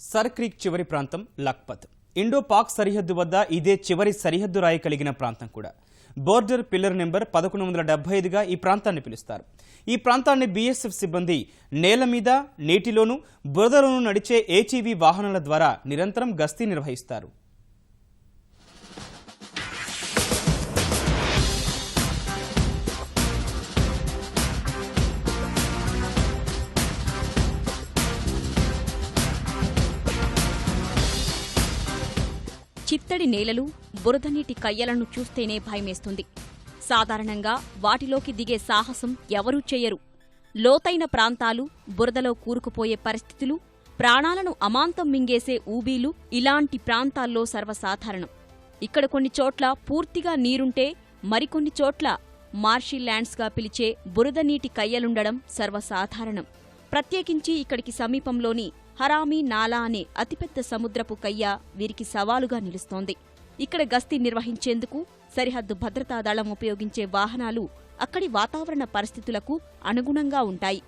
Sir creek చివరి ప్రాంతం Lakhpat. Indo Pak సరిహద్దు వద్ద ఇదే చివరి సరిహద్దు రాయి కలిగిన ప్రాంతం కూడా. బోర్డర్ పిల్లర్ నెంబర్ 1175గా ఈ ప్రాంతాన్ని పిలుస్తారు. ఈ ప్రాంతాన్ని బీఎస్ఎఫ్ సిబ్బంది నేల మీద, నీటిలోనూ, బురదలోనూ నడిచే ఏటీవీ వాహనాల ద్వారా నిరంతరం గస్తీ నిర్వహిస్తారు. చిత్తడి నేలలు, బురదనీటి కయ్యలను చూస్తేనే భయమేస్తుంది. సాధారణంగా వాటిలోకి దిగే సాహసం ఎవరూ చెయ్యరు. లోతైన ప్రాంతాలు, బురదలో కూరుకుపోయే పరిస్థితులు, ప్రాణాలను అమాంతం మింగేసే ఊబీలు ఇలాంటి ప్రాంతాల్లో సర్వసాధారణం. ఇక్కడ కొన్ని చోట్ల పూర్తిగా నీరుంటే మరికొన్ని చోట్ల మార్షీ ల్యాండ్స్గా పిలిచే బురదనీటి కయ్యలుండడం సర్వసాధారణం. ప్రత్యేకించి ఇక్కడికి సమీపంలోని హరామీ నాలా అనే అతిపెద్ద సముద్రపు కయ్య వీరికి సవాలుగా నిలుస్తోంది. ఇక్కడ గస్తీ నిర్వహించేందుకు సరిహద్దు భద్రతా దళం ఉపయోగించే వాహనాలు అక్కడి వాతావరణ పరిస్థితులకు అనుగుణంగా ఉంటాయి.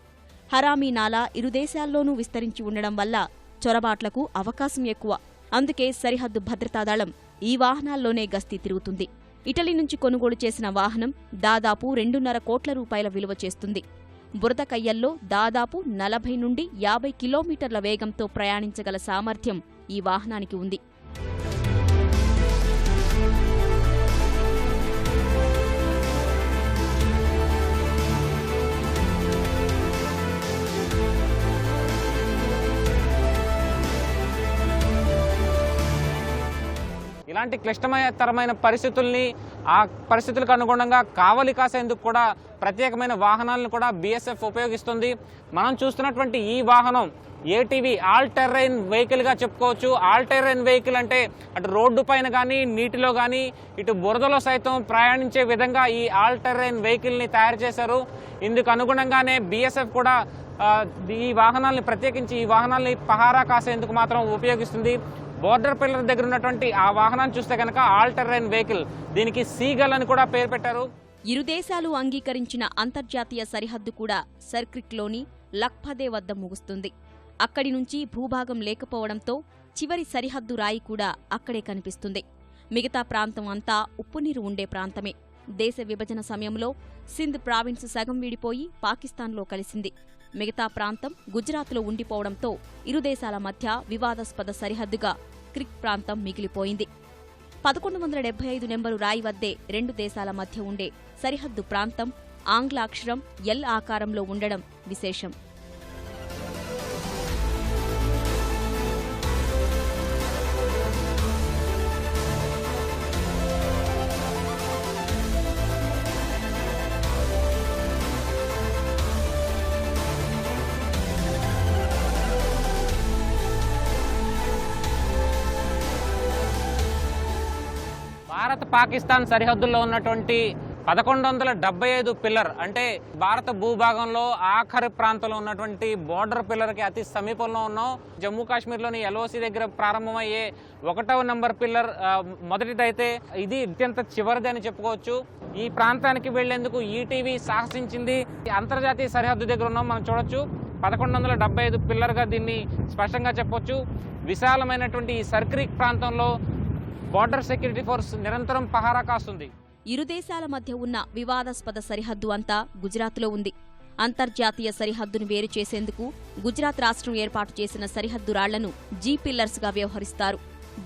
హరామీ నాలా ఇరు దేశాల్లోనూ విస్తరించి ఉండడం వల్ల చొరబాట్లకు అవకాశం ఎక్కువ. అందుకే సరిహద్దు భద్రతా దళం ఈ వాహనాల్లోనే గస్తీ తిరుగుతుంది. ఇటలీ నుంచి కొనుగోలు చేసిన వాహనం దాదాపు 2.5 కోట్ల రూపాయల విలువ చేస్తుంది. బురద కయ్యల్లో దాదాపు 40 నుండి 50 కిలోమీటర్ల వేగంతో ప్రయాణించగల సామర్థ్యం ఈ వాహనానికి ఉంది. ఇలాంటి క్లిష్టతరమైన పరిస్థితుల్ని ఆ పరిస్థితులకు అనుగుణంగా కావలి కాసేందుకు కూడా ప్రత్యేకమైన వాహనాలను కూడా బీఎస్ఎఫ్ ఉపయోగిస్తుంది. మనం చూస్తున్నటువంటి ఈ వాహనం ఏటీవీ ఆల్ టెర్రైన్ వెహికల్గా చెప్పుకోవచ్చు. ఆల్ టెర్రైన్ వెహికల్ అంటే అటు రోడ్డు పైన కానీ, నీటిలో కానీ, ఇటు బురదలో సైతం ప్రయాణించే విధంగా ఈ ఆల్ టెర్రైన్ వెహికల్ని తయారు చేశారు. ఇందుకు అనుగుణంగానే బీఎస్ఎఫ్ కూడా ఈ వాహనాల్ని ప్రత్యేకించి ఈ వాహనాల్ని పహారా కాసేందుకు మాత్రం ఉపయోగిస్తుంది. బోర్డర్ పిల్లర్ దగ్గర ఉన్నటువంటి ఆ వాహనాన్ని చూస్తే కనుక ఆల్ టెర్రైన్ వెహికల్, దీనికి సీగల్ అని కూడా పేరు పెట్టారు. ఇరు దేశాలు అంగీకరించిన అంతర్జాతీయ సరిహద్దు కూడా సర్ క్రీక్లోని లఖ్పత్ వద్ద ముగుస్తుంది. అక్కడి నుంచి భూభాగం లేకపోవడంతో చివరి సరిహద్దు రాయి కూడా అక్కడే కనిపిస్తుంది. మిగతా ప్రాంతం అంతా ఉప్పునీరు ఉండే ప్రాంతమే. దేశ విభజన సమయంలో సింధ్ ప్రావిన్స్ సగం విడిపోయి పాకిస్తాన్లో కలిసింది. మిగతా ప్రాంతం గుజరాత్లో ఉండిపోవడంతో ఇరు దేశాల మధ్య వివాదాస్పద సరిహద్దుగా క్రీక్ ప్రాంతం మిగిలిపోయింది. 1175 నెంబరు రాయి వద్దే రెండు దేశాల మధ్య ఉండే సరిహద్దు ప్రాంతం ఆంగ్ల అక్షరం ఎల్ ఆకారంలో ఉండడం విశేషం. భారత్ పాకిస్తాన్ సరిహద్దుల్లో ఉన్నటువంటి 1175 పిల్లర్ అంటే భారత భూభాగంలో ఆఖరి ప్రాంతంలో ఉన్నటువంటి బోర్డర్ పిల్లర్కి అతి సమీపంలో ఉన్నాం. జమ్మూ కాశ్మీర్లోని ఎల్ఓసి దగ్గర ప్రారంభమయ్యే 1వ నెంబర్ పిల్లర్ మొదటిదైతే ఇది అత్యంత చివరిది అని చెప్పుకోవచ్చు. ఈ ప్రాంతానికి వెళ్లేందుకు ఈటీవీ సాహసించింది. అంతర్జాతీయ సరిహద్దు దగ్గర ఉన్నాం. మనం చూడొచ్చు 1175 పిల్లర్గా దీన్ని స్పష్టంగా చెప్పొచ్చు. విశాలమైనటువంటి ఈ సర్ క్రీక్ ప్రాంతంలో బోర్డర్ సెక్యూరిటీ ఫోర్స్ నిరంతరం పహారా కాస్తుంది. ఇరు దేశాల మధ్య ఉన్న వివాదాస్పద సరిహద్దు అంతా గుజరాత్లో ఉంది. అంతర్జాతీయ సరిహద్దును వేరు చేసేందుకు గుజరాత్ రాష్ట్రం ఏర్పాటు చేసిన సరిహద్దు రాళ్లను జీ పిల్లర్స్గా వ్యవహరిస్తారు.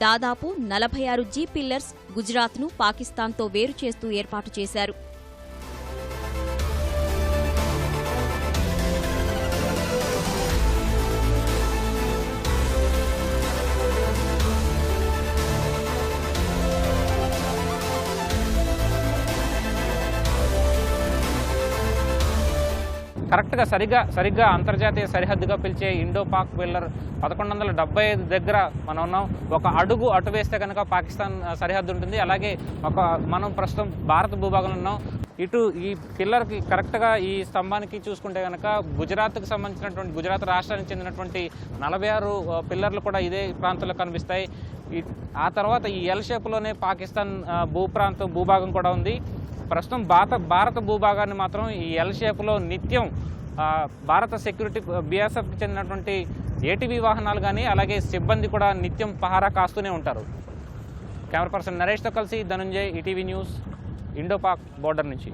దాదాపు 46 జీ పిల్లర్స్ గుజరాత్ను పాకిస్తాన్తో వేరు చేస్తూ ఏర్పాటు చేశారు. కరెక్ట్గా సరిగ్గా అంతర్జాతీయ సరిహద్దుగా పిలిచే ఇండో పాక్ పిల్లర్ 1175 దగ్గర మనం ఉన్నాం. ఒక అడుగు అటు వేస్తే కనుక పాకిస్తాన్ సరిహద్దు ఉంటుంది. అలాగే మనం ప్రస్తుతం భారత భూభాగంలో ఉన్నాం. ఇటు ఈ పిల్లర్కి కరెక్ట్గా ఈ స్తంభానికి చూసుకుంటే కనుక గుజరాత్కు సంబంధించినటువంటి గుజరాత్ రాష్ట్రానికి చెందినటువంటి 46 పిల్లర్లు కూడా ఇదే ప్రాంతంలో కనిపిస్తాయి. ఆ తర్వాత ఈ ఎల్ షేప్లోనే పాకిస్తాన్ భూభాగం కూడా ఉంది. ప్రస్తుతం భారత భూభాగాన్ని మాత్రం ఈ ఎల్ షేప్లో నిత్యం భారత సెక్యూరిటీ బీఎస్ఎఫ్కి చెందినటువంటి ఏటీవీ వాహనాలు కానీ అలాగే సిబ్బంది కూడా నిత్యం పహారా కాస్తూనే ఉంటారు. కెమెరా పర్సన్ నరేష్తో కలిసి Dhananjay, ETV news, Indo Pak border నుంచి.